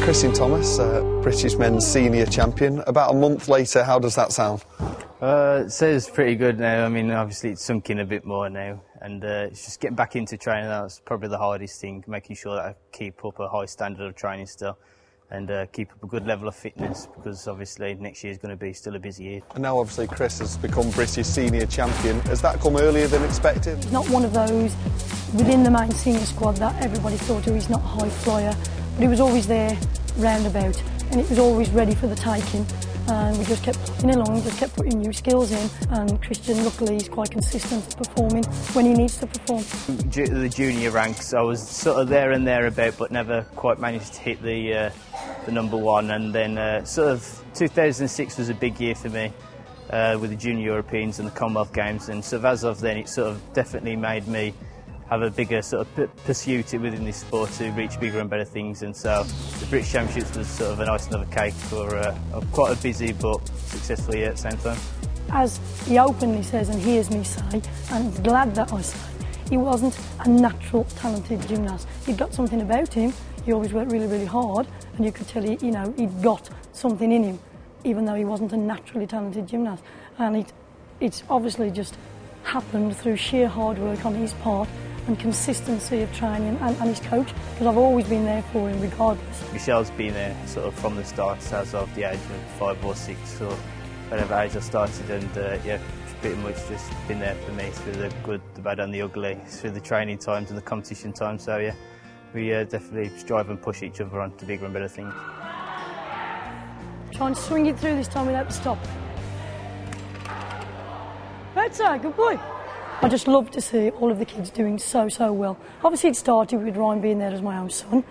Kristian Thomas, British men's senior champion. About a month later, how does that sound? It says pretty good now. I mean, obviously it's sunk in a bit more now, and it's just getting back into training. That's probably the hardest thing, making sure that I keep up a high standard of training still, and keep up a good level of fitness, because obviously next year is going to be still a busy year. And now obviously Chris has become British senior champion. Has that come earlier than expected? He's not one of those within the main senior squad that everybody thought, oh, he's not a high flyer, but he was always there roundabout, and it was always ready for the taking. And we just kept playing along, just kept putting new skills in, and Kristian, luckily, is quite consistent at performing when he needs to perform. The junior ranks, I was sort of there and thereabout, but never quite managed to hit the number one. And then sort of 2006 was a big year for me with the Junior Europeans and the Commonwealth Games, and so as of then it sort of definitely made me have a bigger sort of pursuit within this sport to reach bigger and better things. And so the British Championships was sort of a nice another cake for quite a busy but successful year at the same time. As he openly says and hears me say, and I'm glad that I say, he wasn't a natural talented gymnast. He'd got something about him. He always worked really, really hard, and you could tell he'd got something in him, even though he wasn't a naturally talented gymnast. And it's obviously just happened through sheer hard work on his part and consistency of training and his coach, because I've always been there for him regardless. Michelle's been there sort of from the start, as of the age of 5 or 6 or whatever age I started, and yeah, pretty much just been there for me through the good, the bad and the ugly, through the training times and the competition times. So yeah, we definitely strive and push each other on to bigger and better things. Try and swing it through this time without the stop. Better, good boy. I just love to see all of the kids doing so well. Obviously it started with Ryan being there as my own son,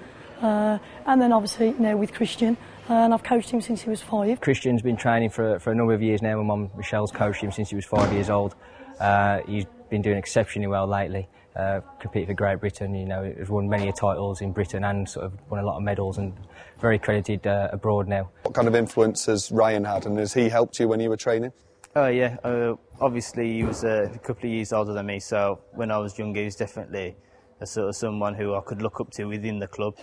and then obviously now with Kristian, and I've coached him since he was 5. Kristian's been training for a number of years now. My mum Michelle's coached him since he was 5 years old. He's been doing exceptionally well lately. Competed for Great Britain, has won many titles in Britain and sort of won a lot of medals, and very credited abroad now. What kind of influence has Ryan had, and has he helped you when you were training? Oh yeah, obviously he was a couple of years older than me, so when I was younger he was definitely a sort of someone who I could look up to within the club.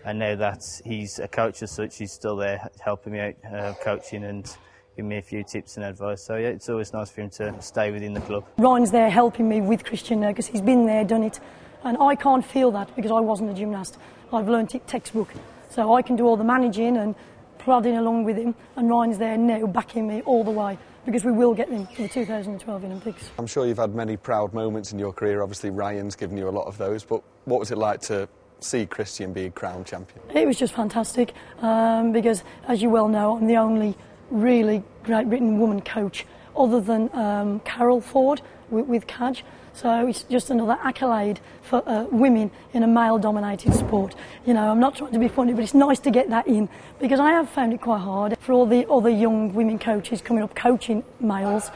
And now that he's a coach as such, he's still there helping me out, coaching and giving me a few tips and advice. So yeah, it's always nice for him to stay within the club. Ryan's there helping me with Kristian now, because he's been there, done it, and I can't feel that because I wasn't a gymnast. I've learnt it textbook, so I can do all the managing and prodding along with him, and Ryan's there now backing me all the way, because we will get them for the 2012 Olympics. I'm sure you've had many proud moments in your career. Obviously Ryan's given you a lot of those, but what was it like to see Kristian be crowned champion? It was just fantastic, because as you well know, I'm the only really Great Britain woman coach other than Carol Ford with CAJ. So it's just another accolade for women in a male-dominated sport. I'm not trying to be funny, but it's nice to get that in, because I have found it quite hard for all the other young women coaches coming up coaching males.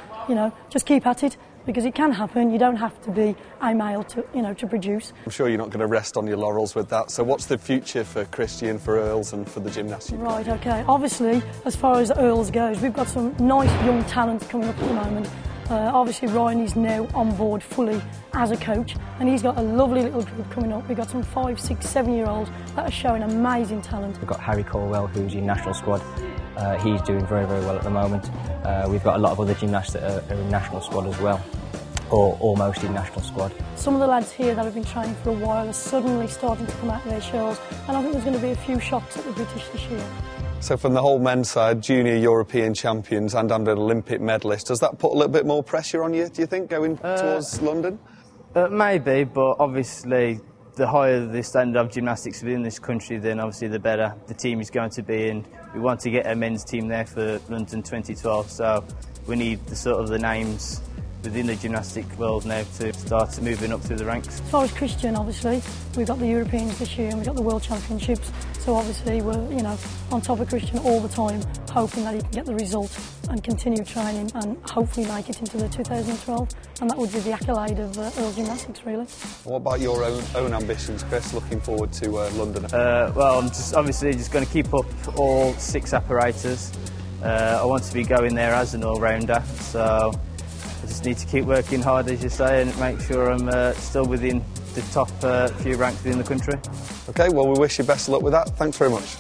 Just keep at it, because it can happen. You don't have to be a male to produce. I'm sure you're not going to rest on your laurels with that. So what's the future for Kristian, for Earls and for the gymnastics? Right, OK. Obviously, as far as Earls goes, we've got some nice young talent coming up at the moment. Obviously Ryan is now on board fully as a coach, and he's got a lovely little group coming up. We've got some 5, 6, 7-year-olds that are showing amazing talent. We've got Harry Colwell, who's in national squad. He's doing very well at the moment. We've got a lot of other gymnasts that are in national squad as well, or almost in national squad. Some of the lads here that have been training for a while are suddenly starting to come out of their shells, and I think there's going to be a few shots at the British this year. So from the whole men's side, junior European champions and an Olympic medalist, does that put a little bit more pressure on you, do you think, going towards London? Maybe, but obviously the higher the standard of gymnastics within this country, then obviously the better the team is going to be, and we want to get a men's team there for London 2012, so we need the names within the gymnastic world now to start moving up through the ranks. As far as Kristian, obviously, we've got the Europeans this year and we've got the World Championships, so obviously we're on top of Kristian all the time, hoping that he can get the result and continue training and hopefully make it into the 2012, and that would be the accolade of Earls Gymnastics, really. What about your own ambitions, Chris, looking forward to London? Well, I'm obviously just going to keep up all 6 apparatus. I want to be going there as an all-rounder, so I just need to keep working hard, as you say, and make sure I'm still within the top few ranks within the country. OK, well, we wish you best of luck with that. Thanks very much.